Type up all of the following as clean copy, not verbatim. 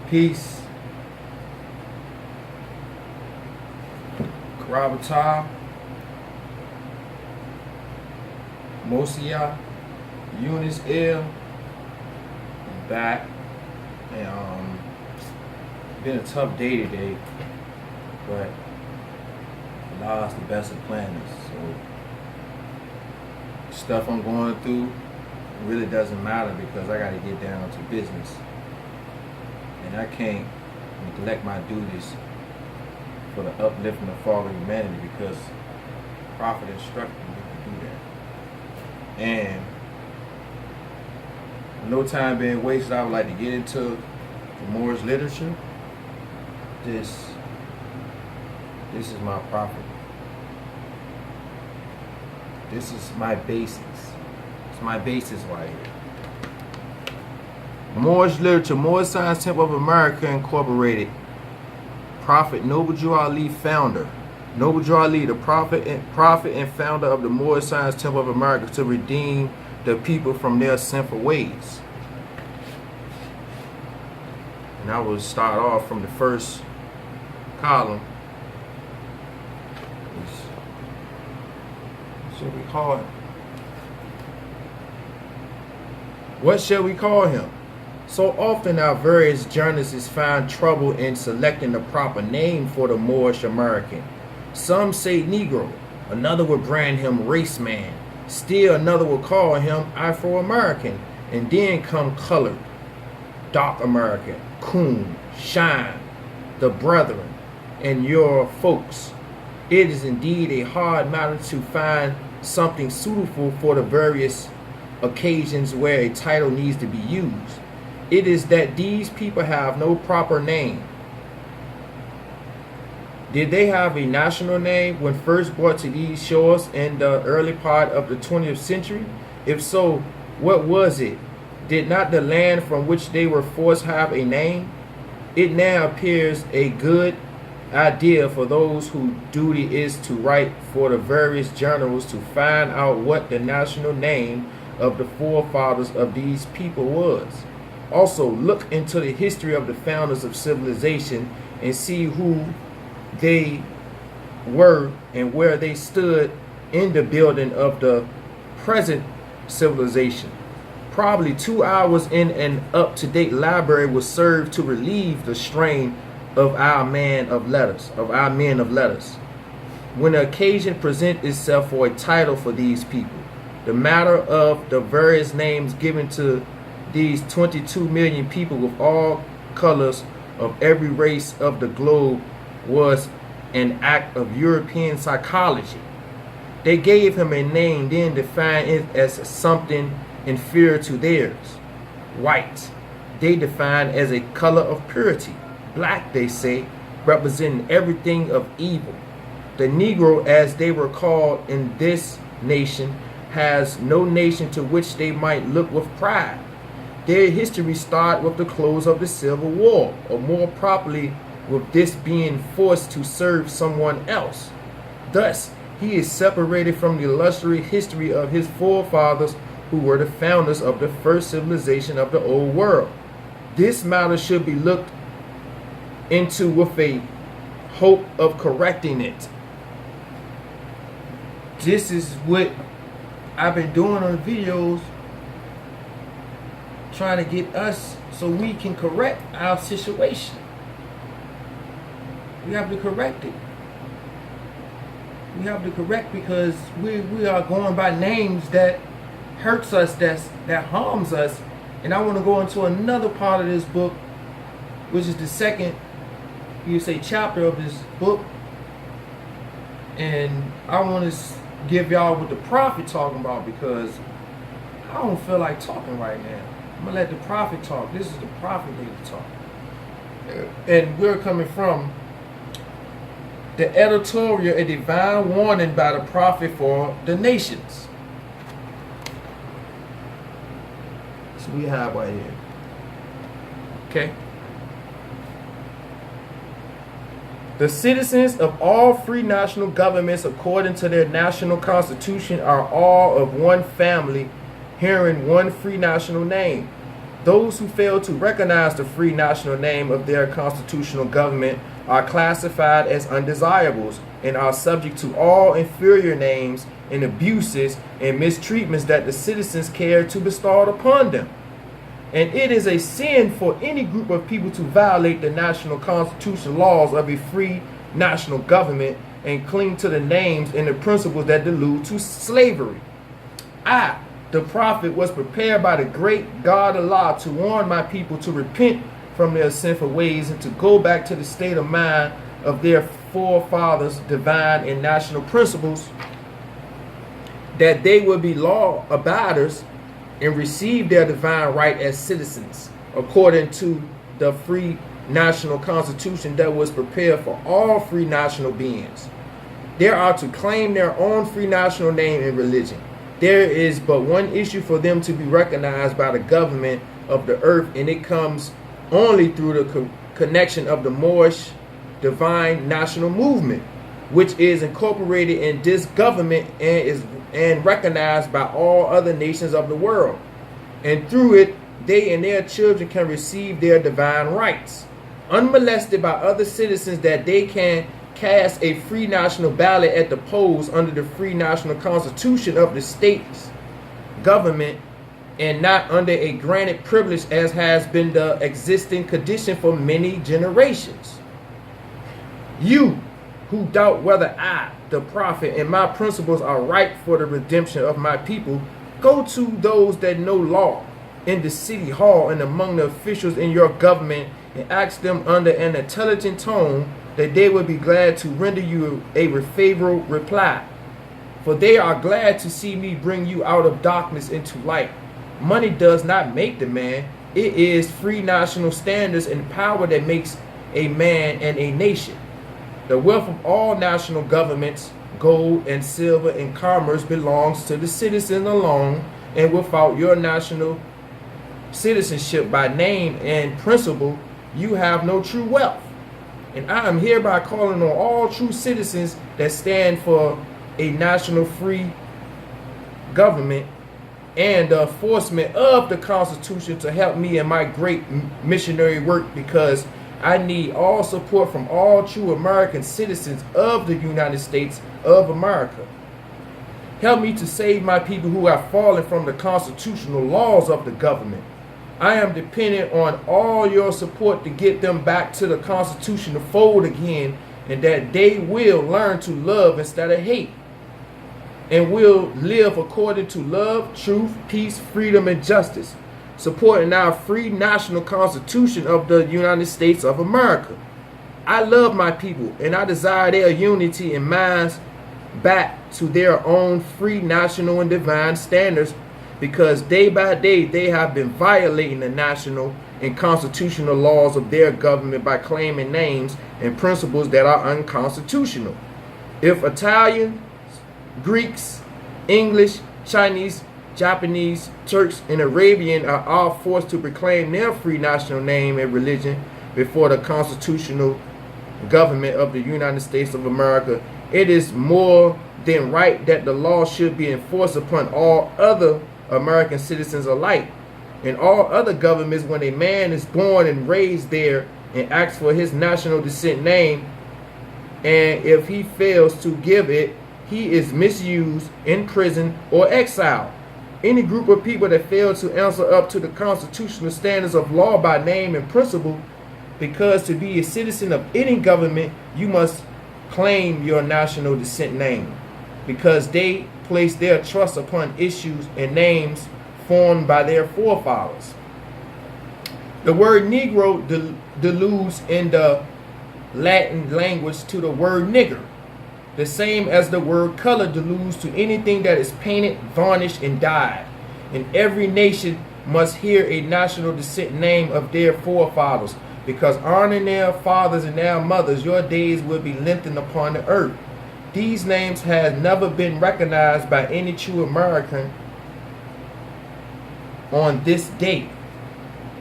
Peace. Karabata. Mosia. Eunice L. I'm back. And been a tough day today. But Allah is the best of planners. So stuff I'm going through really doesn't matter because I got to get down to business. And I can't neglect my duties for the uplifting of fallen humanity because the Prophet instructed me to do that. And no time being wasted, I would like to get into the Moorish literature. This is my prophet. This is my basis. It's my basis right here. Moorish literature, Moorish Science Temple of America Incorporated. Prophet Noble Drew Ali, founder. Noble Drew Ali, the prophet and founder of the Moorish Science Temple of America to redeem the people from their sinful ways. And I will start off from the first column. What shall we call him? What shall we call him? So often our various journalists find trouble in selecting the proper name for the Moorish American. Some say Negro, another will brand him race man, still another will call him Afro-American, and then come colored, dark American, coon, shine, the brethren, and your folks. It is indeed a hard matter to find something suitable for the various occasions where a title needs to be used. It is that these people have no proper name. Did they have a national name when first brought to these shores in the early part of the 20th century? If so, what was it? Did not the land from which they were forced have a name? It now appears a good idea for those whose duty is to write for the various journals to find out what the national name of the forefathers of these people was. Also, look into the history of the founders of civilization and see who they were and where they stood in the building of the present civilization. Probably 2 hours in an up-to-date library was served to relieve the strain of our men of letters. When the occasion presents itself for a title for these people, the matter of the various names given to these 22 million people with all colors of every race of the globe was an act of European psychology. They gave him a name, then defined it as something inferior to theirs. White, they define as a color of purity. Black, they say, representing everything of evil. The Negro, as they were called in this nation, has no nation to which they might look with pride. Their history started with the close of the Civil War, or more properly, with this being forced to serve someone else. Thus, he is separated from the illustrious history of his forefathers who were the founders of the first civilization of the old world. This matter should be looked into with a hope of correcting it. This is what I've been doing on videos, trying to get us so we can correct our situation. We have to correct it. We have to correct because we are going by names that hurts us, that harms us. And I want to go into another part of this book, which is the second, you say, chapter of this book. And I want to give y'all what the prophet talking about because I don't feel like talking right now. I'm going to let the prophet talk. This is the prophet need to talk. And we're coming from the editorial, A Divine Warning by the Prophet for the Nations. So we have right here. Okay. The citizens of all free national governments, according to their national constitution, are all of one family, hearing one free national name. Those who fail to recognize the free national name of their constitutional government are classified as undesirables and are subject to all inferior names and abuses and mistreatments that the citizens care to bestow upon them. And it is a sin for any group of people to violate the national constitutional laws of a free national government and cling to the names and the principles that allude to slavery. I, the prophet, was prepared by the great God Allah to warn my people to repent from their sinful ways and to go back to the state of mind of their forefathers' divine and national principles, that they will be law abiders and receive their divine right as citizens according to the free national constitution that was prepared for all free national beings. They are to claim their own free national name and religion. There is but one issue for them to be recognized by the government of the earth, and it comes only through the connection of the Moorish divine national movement, which is incorporated in this government and recognized by all other nations of the world. And through it, they and their children can receive their divine rights, unmolested by other citizens, that they can cast a free national ballot at the polls under the free national constitution of the state's government, and not under a granted privilege as has been the existing condition for many generations. You who doubt whether I, the prophet, and my principles are right for the redemption of my people, go to those that know law in the city hall and among the officials in your government and ask them under an intelligent tone that they will be glad to render you a favorable reply. For they are glad to see me bring you out of darkness into light. Money does not make the man. It is free national standards and power that makes a man and a nation. The wealth of all national governments, gold and silver and commerce, belongs to the citizen alone, and without your national citizenship by name and principle, you have no true wealth. And I am hereby calling on all true citizens that stand for a national free government and the enforcement of the Constitution to help me in my great missionary work, because I need all support from all true American citizens of the United States of America. Help me to save my people who have fallen from the constitutional laws of the government. I am dependent on all your support to get them back to the constitutional fold again, and that they will learn to love instead of hate, and will live according to love, truth, peace, freedom, and justice, supporting our free national constitution of the United States of America. I love my people, and I desire their unity and minds back to their own free national and divine standards, because day by day they have been violating the national and constitutional laws of their government by claiming names and principles that are unconstitutional. If Italians, Greeks, English, Chinese, Japanese, Turks, and Arabian are all forced to proclaim their free national name and religion before the constitutional government of the United States of America, it is more than right that the law should be enforced upon all other American citizens alike. In all other governments, when a man is born and raised there and asks for his national descent name, and if he fails to give it, he is misused, imprisoned, or exiled. Any group of people that fail to answer up to the constitutional standards of law by name and principle, because to be a citizen of any government, you must claim your national descent name, because they place their trust upon issues and names formed by their forefathers. The word Negro deludes in the Latin language to the word nigger, the same as the word color deludes to anything that is painted, varnished, and dyed. And every nation must hear a national descent name of their forefathers, because honoring their fathers and their mothers, your days will be lengthened upon the earth. These names have never been recognized by any true American on this date.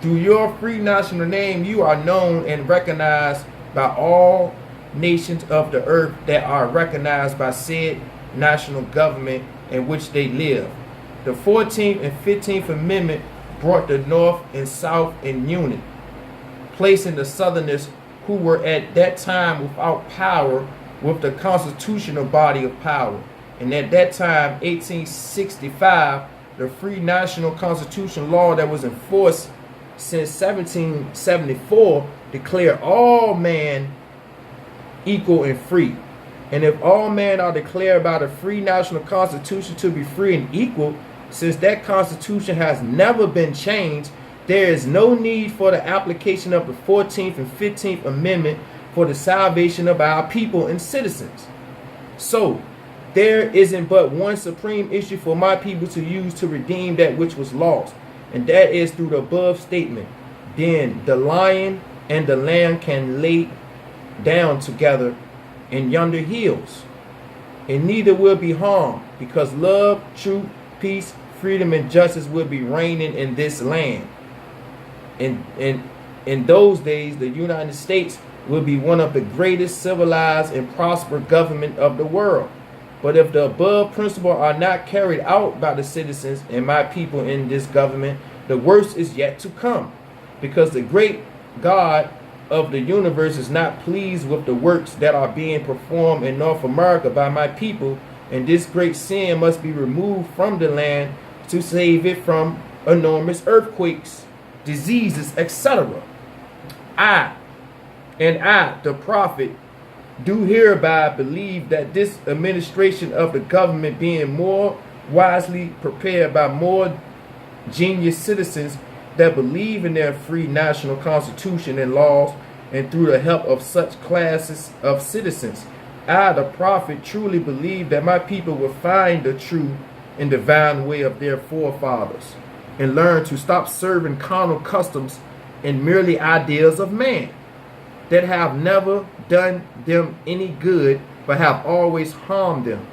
Through your free national name, you are known and recognized by all nations of the earth that are recognized by said national government in which they live. The 14th and 15th Amendment brought the North and South in unity, placing the Southerners who were at that time without power with the constitutional body of power. And at that time, 1865, the free national constitution law that was in force since 1774 declared all men equal and free. And if all men are declared by the free national constitution to be free and equal, since that constitution has never been changed, there is no need for the application of the 14th and 15th Amendment for the salvation of our people and citizens. So, there isn't but one supreme issue for my people to use to redeem that which was lost, and that is through the above statement. Then the lion and the lamb can lay down together in yonder hills, and neither will be harmed, because love, truth, peace, freedom, and justice will be reigning in this land. In those days, the United States will be one of the greatest civilized and prosperous government of the world. But if the above principles are not carried out by the citizens and my people in this government, the worst is yet to come, because the great God of the universe is not pleased with the works that are being performed in North America by my people, and this great sin must be removed from the land to save it from enormous earthquakes, diseases, etc. I, the prophet, do hereby believe that this administration of the government, being more wisely prepared by more genius citizens that believe in their free national constitution and laws, and through the help of such classes of citizens, I, the prophet, truly believe that my people will find the true and divine way of their forefathers, and learn to stop serving carnal customs and merely ideas of man that have never done them any good, but have always harmed them.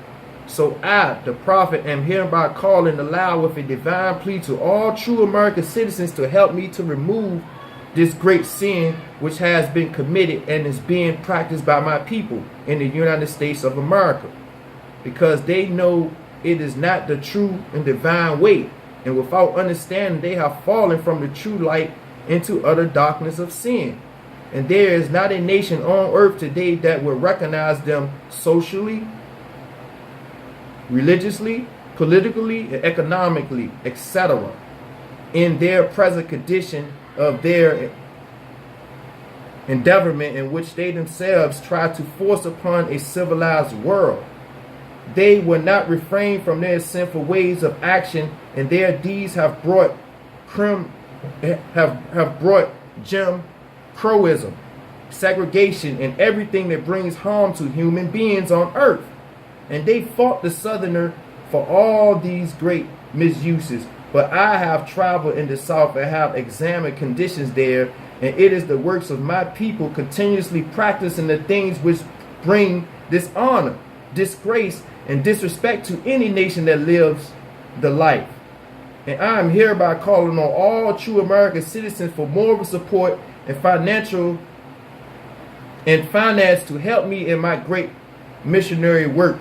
So I, the prophet, am hereby calling aloud with a divine plea to all true American citizens to help me to remove this great sin which has been committed and is being practiced by my people in the United States of America, because they know it is not the true and divine way, and without understanding they have fallen from the true light into utter darkness of sin. And there is not a nation on earth today that will recognize them socially, religiously, politically, and economically, etc., in their present condition of their endeavorment, in which they themselves try to force upon a civilized world. They will not refrain from their sinful ways of action, and their deeds have brought Jim Crowism, segregation, and everything that brings harm to human beings on earth. And they fought the Southerner for all these great misuses. But I have traveled in the South and have examined conditions there, and it is the works of my people continuously practicing the things which bring dishonor, disgrace, and disrespect to any nation that lives the life. And I am hereby calling on all true American citizens for moral support and finance to help me in my great missionary work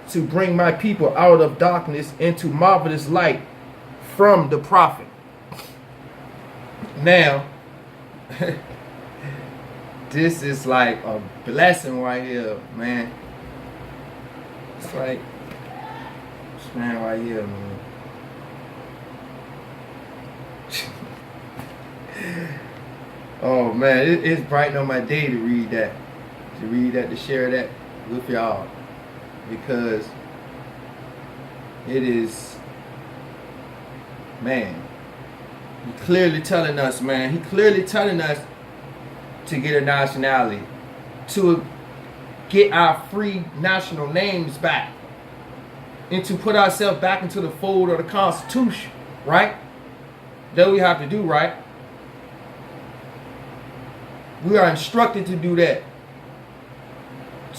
to bring my people out of darkness into marvelous light from the prophet. Now, this is like a blessing right here, man. It's like this man right here, man. Oh man, it's brighten on my day to read that, to share that with y'all, because it is, man, he clearly telling us, to get a nationality, to get our free national names back, and to put ourselves back into the fold of the Constitution, right? That we have to do, right? We are instructed to do that.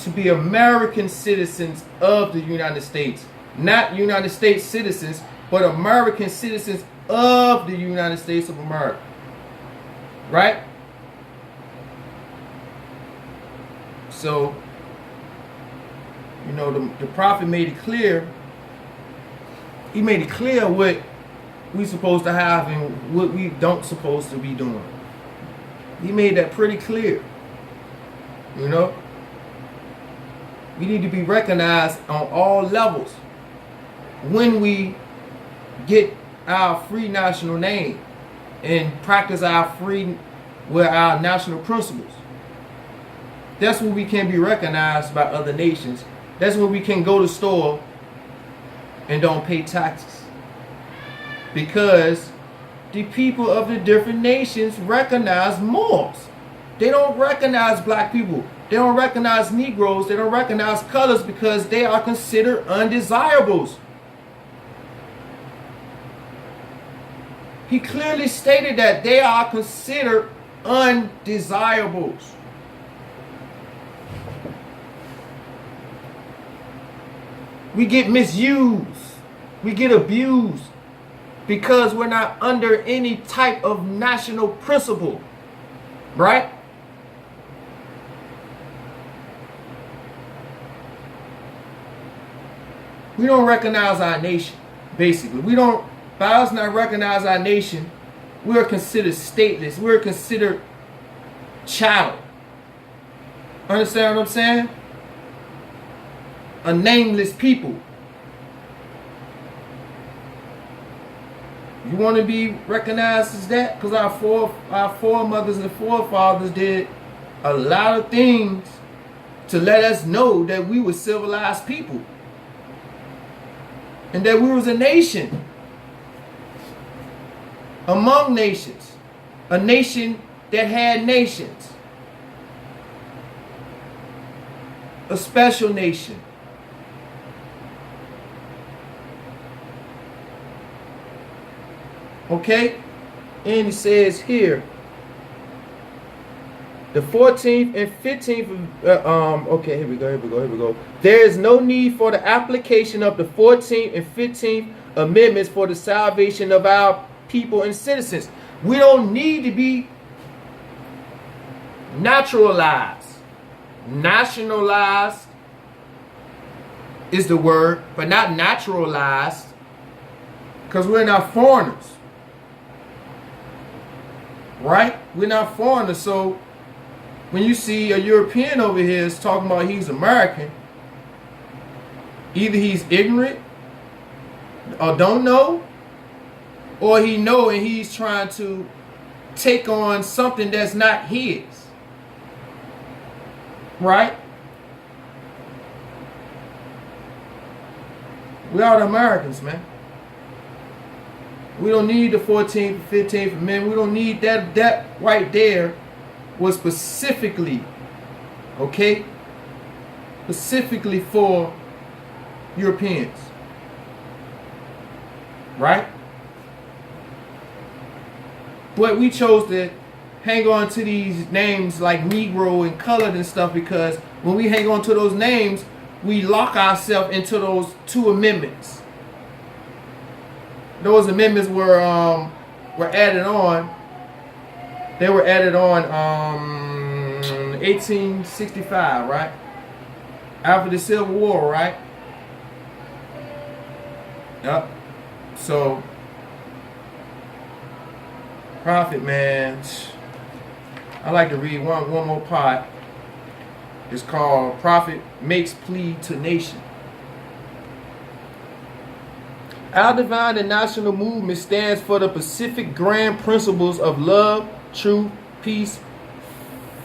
To be American citizens of the United States. Not United States citizens, but American citizens of the United States of America. Right? So, you know, the prophet made it clear. He made it clear what we supposed to have and what we don't supposed to be doing. He made that pretty clear. You know? We need to be recognized on all levels when we get our free national name and practice our free with our national principles. That's when we can be recognized by other nations. That's when we can go to the store and don't pay taxes. Because the people of the different nations recognize Moors. They don't recognize black people. They don't recognize Negroes. They don't recognize colors because they are considered undesirables. He clearly stated that they are considered undesirables. We get misused. We get abused because we're not under any type of national principle. Right? We don't recognize our nation, basically. We don't, by us not recognize our nation, we're considered stateless. We're considered chattel. Understand what I'm saying? A nameless people. You want to be recognized as that? Because our foremothers and forefathers did a lot of things to let us know that we were civilized people. And that we was a nation. Among nations. A nation that had nations. A special nation. Okay? And it says here, the 14th and 15th, okay, here we go. There is no need for the application of the 14th and 15th amendments for the salvation of our people and citizens. We don't need to be naturalized. Nationalized is the word, but not naturalized, because we're not foreigners. Right? We're not foreigners, so when you see a European over here is talking about he's American, either he's ignorant or don't know, or he know and he's trying to take on something that's not his. Right? We are the Americans, man. We don't need the 14th, 15th Amendment. We don't need that. That right there was specifically, okay, specifically for Europeans. Right? But we chose to hang on to these names like Negro and colored and stuff because when we hang on to those names, we lock ourselves into those two amendments. Those amendments were added on. They were added on 1865, right? After the Civil War, right? Yep. So, Prophet, man, I like to read one more part. It's called Prophet Makes Plea to Nation. Our divine and national movement stands for the Pacific grand principles of love, truth, peace,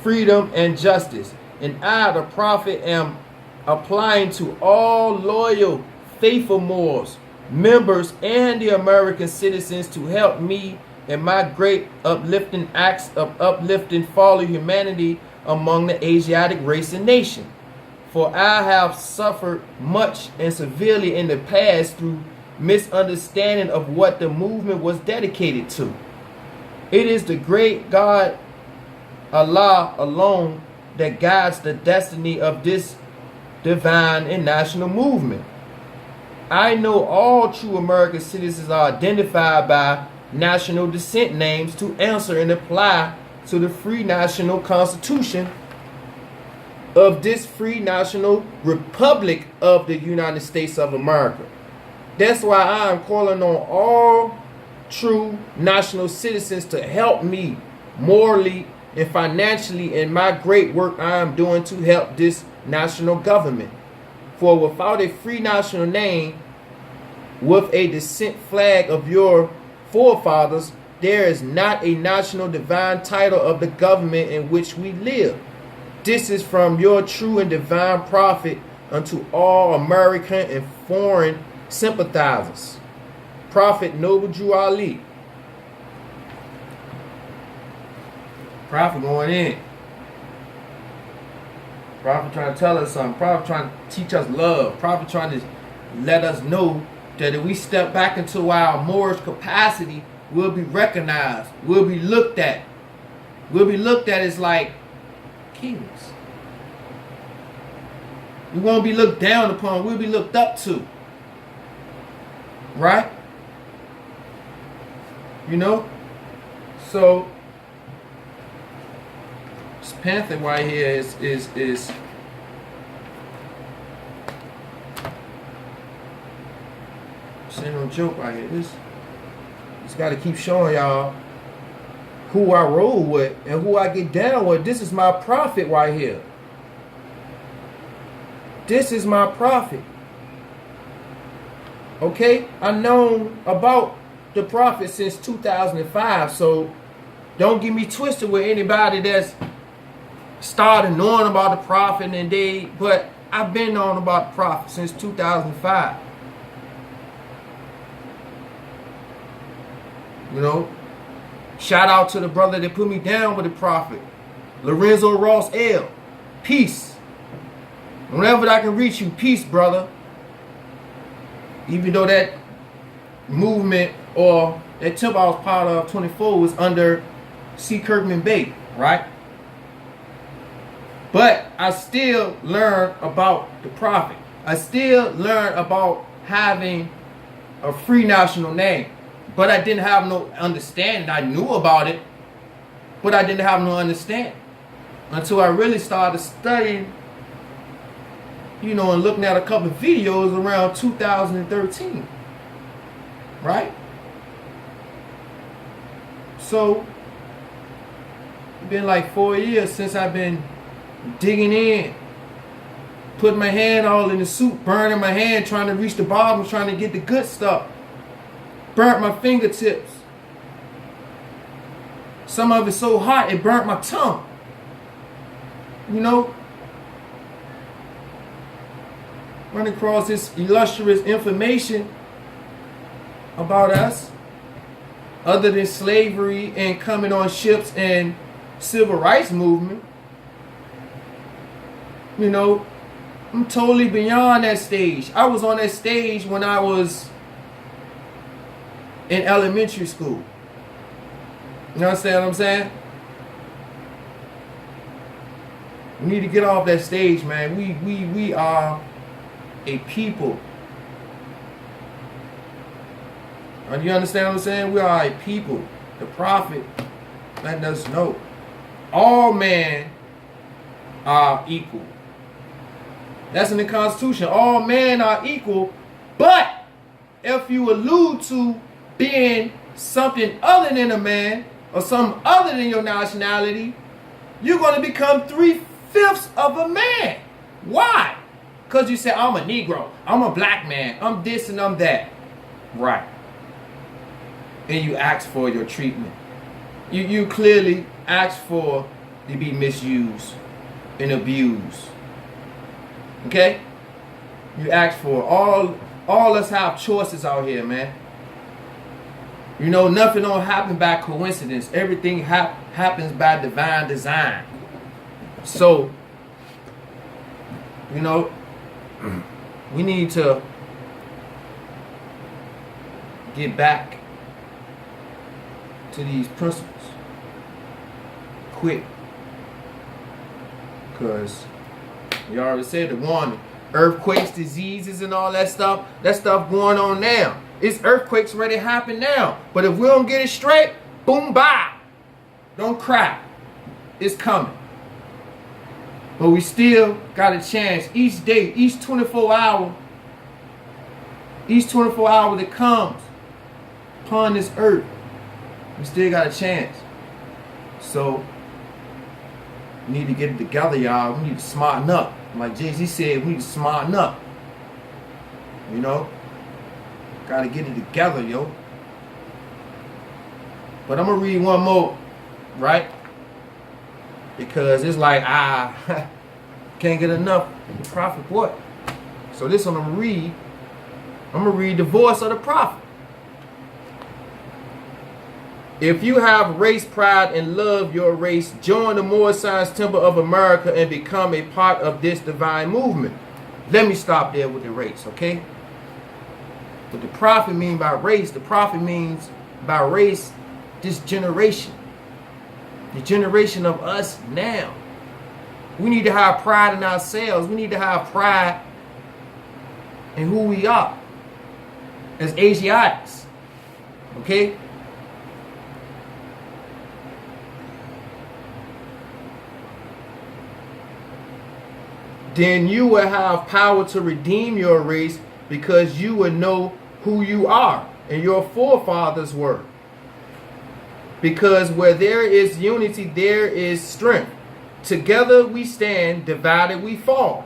freedom, and justice. And I, the prophet, am applying to all loyal, faithful Moors, members, and the American citizens to help me in my great uplifting acts of uplifting fallen humanity among the Asiatic race and nation. For I have suffered much and severely in the past through misunderstanding of what the movement was dedicated to. It is the great God, Allah alone, that guides the destiny of this divine and national movement. I know all true American citizens are identified by national descent names to answer and apply to the free national constitution of this free national republic of the United States of America. That's why I am calling on all true national citizens to help me morally and financially in my great work I am doing to help this national government. For without a free national name with a descent flag of your forefathers, there is not a national divine title of the government in which we live. This is from your true and divine prophet unto all American and foreign sympathizers. Prophet Noble Drew Ali. Prophet going in. Prophet trying to tell us something. Prophet trying to teach us love. Prophet trying to let us know that if we step back into our Moorish capacity, we'll be recognized. We'll be looked at. We'll be looked at as like kings. We won't be looked down upon. We'll be looked up to. Right? You know? So this panther right here is it's no joke right here. This got to keep showing y'all who I roll with and who I get down with. This is my prophet right here. This is my prophet. Okay? I've known about the prophet since 2005, so don't get me twisted with anybody that's started knowing about the prophet but I've been knowing about the prophet since 2005. You know, shout out to the brother that put me down with the prophet, Lorenzo Ross L. Peace. Whenever I can reach you, peace, brother. Even though that movement or that temple I was part of, 24, was under C. Kirkman Bey, right? But I still learn about the prophet. I still learn about having a free national name. But I didn't have no understanding. I knew about it, but I didn't have no understanding until I really started studying, you know, and looking at a couple of videos around 2013. Right? So, it's been like 4 years since I've been digging in, putting my hand all in the soup, burning my hand, trying to reach the bottom, trying to get the good stuff. Burnt my fingertips. Some of it so hot it burnt my tongue. You know? Running across this illustrious information about us, other than slavery and coming on ships and civil rights movement. You know, I'm totally beyond that stage. I was on that stage when I was in elementary school. You understand what I'm saying? We need to get off that stage, man. We are a people. You understand what I'm saying? We are a people. The prophet letting us know all men are equal. That's in the Constitution. All men are equal, but if you allude to being something other than a man or something other than your nationality, you're going to become 3/5 of a man. Why? Because you say, I'm a Negro, I'm a black man, I'm this and I'm that. Right. And you ask for your treatment. You clearly ask for to be misused and abused. Okay? You ask for all us have choices out here, man. You know, nothing don't happen by coincidence. Everything happens by divine design. So, you know, we need to get back to these principles quick. Because we already said the warning. Earthquakes, diseases, and all that stuff going on now. It's earthquakes ready to happen now. But if we don't get it straight, boom, bye. Don't cry. It's coming. But we still got a chance each day, each 24 hour that comes. upon this earth, we still got a chance. So we need to get it together, y'all. We need to smarten up. Like Jay-Z said, we need to smarten up. You know? Gotta get it together, yo. But I'm gonna read one more, right? Because it's like, can't get enough of the prophet, what? So this one I'm gonna read the voice of the prophet. If you have race pride and love your race, join the Moorish Temple of America and become a part of this divine movement. Let me stop there with the race, okay? What the prophet means by race, the prophet means by race this generation. The generation of us now. We need to have pride in ourselves. We need to have pride in who we are as Asiatics. Okay? Then you will have power to redeem your race because you will know who you are and your forefathers were. Because where there is unity, there is strength. Together we stand, divided we fall.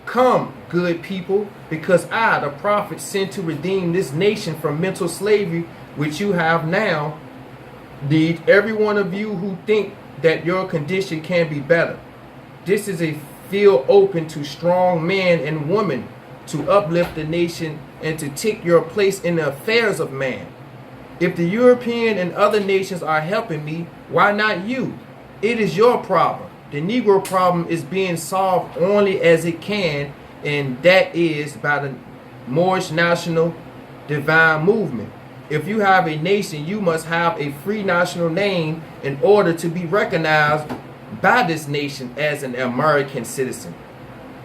Come, good people, because I, the prophet, sent to redeem this nation from mental slavery, which you have now, need every one of you who think that your condition can be better. This is a field open to strong men and women to uplift the nation and to take your place in the affairs of man. If the European and other nations are helping me, why not you? It is your problem. The Negro problem is being solved only as it can, and that is by the Moorish national divine movement. If you have a nation, you must have a free national name in order to be recognized by this nation as an American citizen.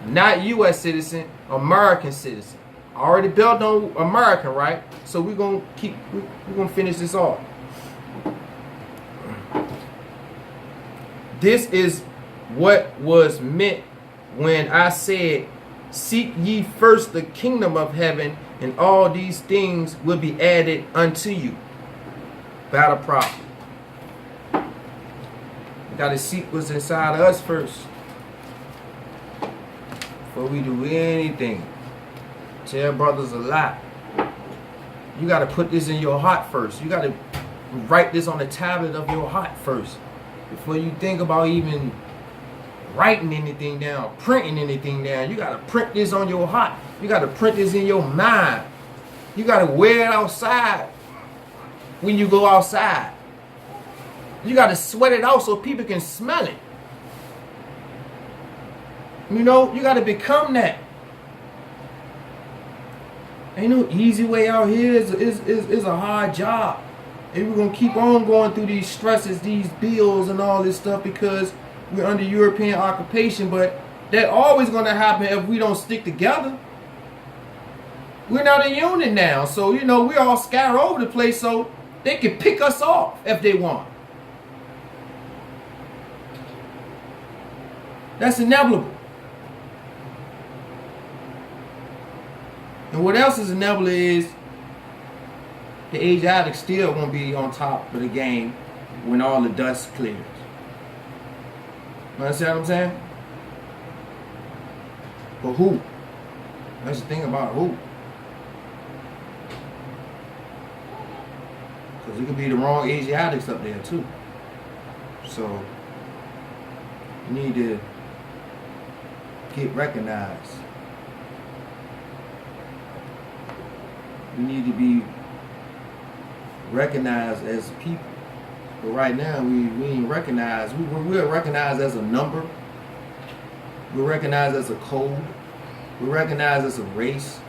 Not U.S. citizen, American citizen. Already built on American, right? So we're gonna finish this off. This is what was meant when I said, seek ye first the kingdom of heaven, and all these things will be added unto you. By the prophet. We gotta seek what's inside of us first before we do anything. Tell brothers a lot. You gotta put this in your heart first. You gotta write this on the tablet of your heart first before you think about even writing anything down, printing anything down. You gotta print this on your heart. You gotta print this in your mind. You gotta wear it outside when you go outside. You got to sweat it out so people can smell it. You know, you got to become that. Ain't no easy way out here. It's a hard job. And we're going to keep on going through these stresses, these bills and all this stuff because we're under European occupation. But that always going to happen if we don't stick together. We're not a unit now. So, you know, we're all scattered over the place so they can pick us off if they want. That's inevitable. And what else is inevitable is the Asiatics still won't be on top of the game when all the dust clears. You understand what I'm saying? But who? That's the thing about who. Because it could be the wrong Asiatics up there too. So you need to get recognized. We need to be recognized as people. But right now, we ain't recognized. We're recognized as a number. We're recognized as a code. We're recognized as a race.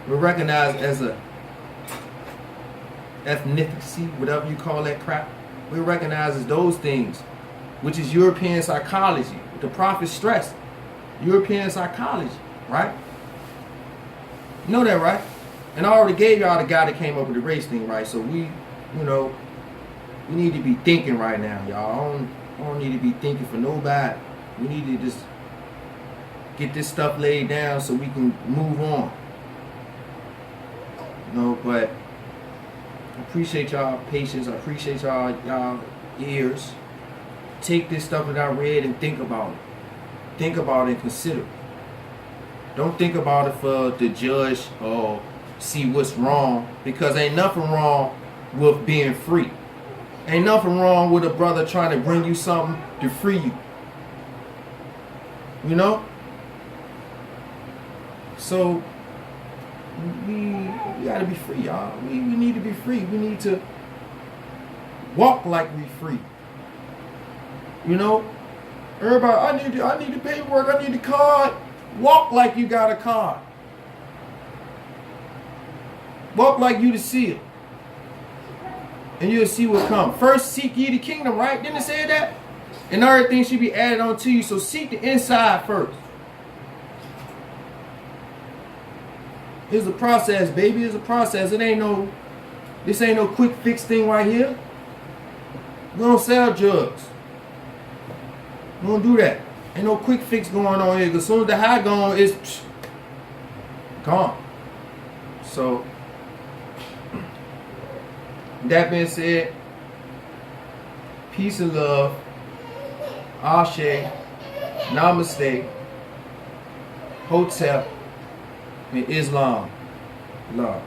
We're recognized as a ethnicity, whatever you call that crap. We're recognized as those things, which is European psychology. The prophet stressed European psychology, right? You know that, right? And I already gave y'all the guy that came up with the race thing, right? So we need to be thinking right now, y'all. I don't need to be thinking for nobody. We need to just get this stuff laid down so we can move on. You know, but I appreciate y'all patience. I appreciate y'all ears. Take this stuff that I read and think about it. Think about it and consider it. Don't think about it for the judge or see what's wrong, because ain't nothing wrong with being free. Ain't nothing wrong with a brother trying to bring you something to free you. You know? So we gotta be free, y'all. We need to be free. We need to walk like we free. You know? Everybody, I need the paperwork, I need the card. Walk like you got a card. Walk like you the seal. And you'll see what comes. First seek ye the kingdom, right? Didn't it say that? And everything should be added on to you. So seek the inside first. It's a process, baby. It's a process. This ain't no quick fix thing right here. We don't sell drugs. We don't do that. Ain't no quick fix going on here. As soon as the high gone, it's gone. So, that being said, peace and love. Ashe. Namaste. Hotep. And Islam. Love.